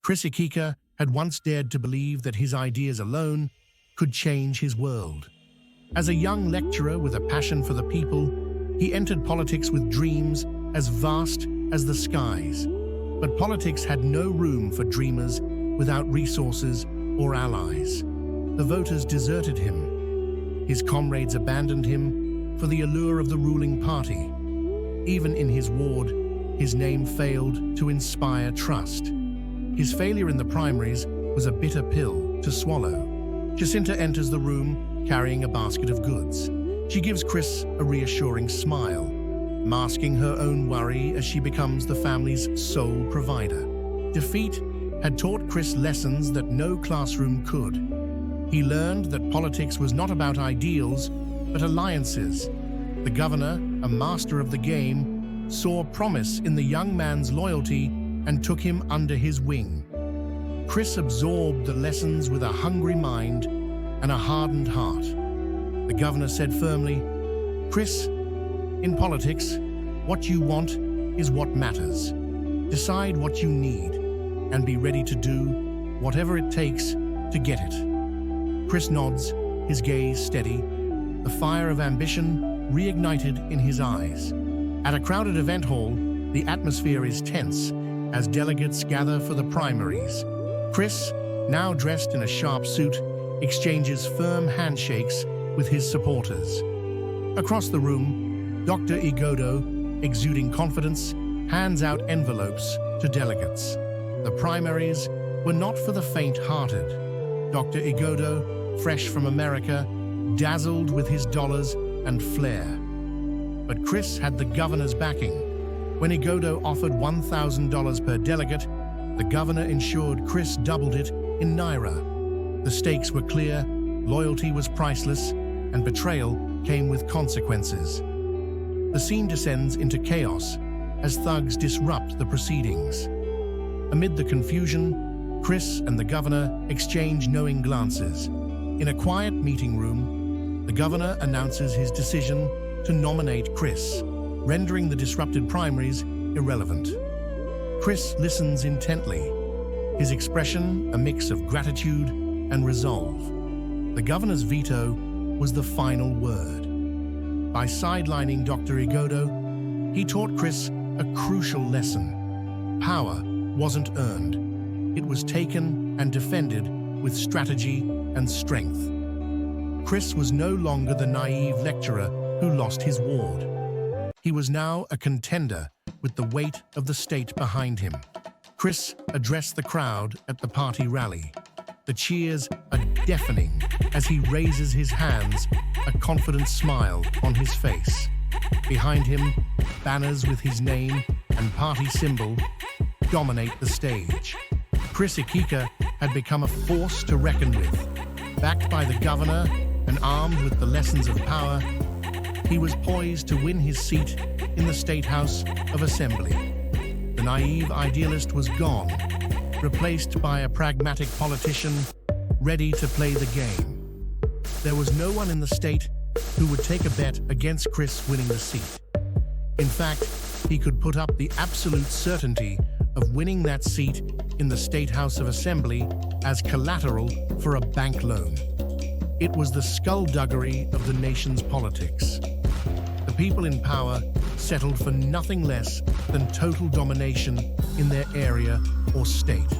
Chris Ikika had once dared to believe that his ideas alone could change his world. As a young lecturer with a passion for the people, he entered politics with dreams as vast as the skies. But politics had no room for dreamers without resources or allies. The voters deserted him. His comrades abandoned him for the allure of the ruling party. Even in his ward, his name failed to inspire trust. His failure in the primaries was a bitter pill to swallow. Jacinta enters the room carrying a basket of goods. She gives Chris a reassuring smile, masking her own worry as she becomes the family's sole provider. Defeat had taught Chris lessons that no classroom could. He learned that politics was not about ideals, but alliances. The governor, a master of the game, saw promise in the young man's loyalty and took him under his wing. Chris absorbed the lessons with a hungry mind and a hardened heart. The governor said firmly, "Chris, in politics, what you want is what matters. Decide what you need and be ready to do whatever it takes to get it." Chris nods, his gaze steady, the fire of ambition reignited in his eyes. At a crowded event hall, the atmosphere is tense as delegates gather for the primaries. Chris, now dressed in a sharp suit, exchanges firm handshakes with his supporters. Across the room, Dr. Igodo, exuding confidence, hands out envelopes to delegates. The primaries were not for the faint-hearted. Dr. Igodo, fresh from America, dazzled with his dollars and flair. But Chris had the governor's backing. When Igodo offered $1,000 per delegate, the governor ensured Chris doubled it in Naira. The stakes were clear, loyalty was priceless, and betrayal came with consequences. The scene descends into chaos as thugs disrupt the proceedings. Amid the confusion, Chris and the governor exchange knowing glances. In a quiet meeting room, the governor announces his decision to nominate Chris, rendering the disrupted primaries irrelevant. Chris listens intently, his expression a mix of gratitude and resolve. The governor's veto was the final word. By sidelining Dr. Igodo, he taught Chris a crucial lesson. Power wasn't earned. It was taken and defended with strategy and strength. Chris was no longer the naive lecturer who lost his ward. He was now a contender with the weight of the state behind him. Chris addressed the crowd at the party rally. The cheers are deafening as he raises his hands, a confident smile on his face. Behind him, banners with his name and party symbol dominate the stage. Chris Ikika had become a force to reckon with. Backed by the governor and armed with the lessons of power, he was poised to win his seat in the State House of Assembly. The naive idealist was gone, replaced by a pragmatic politician ready to play the game. There was no one in the state who would take a bet against Chris winning the seat. In fact, he could put up the absolute certainty of winning that seat in the State House of Assembly as collateral for a bank loan. It was the skullduggery of the nation's politics. The people in power settled for nothing less than total domination in their area or state.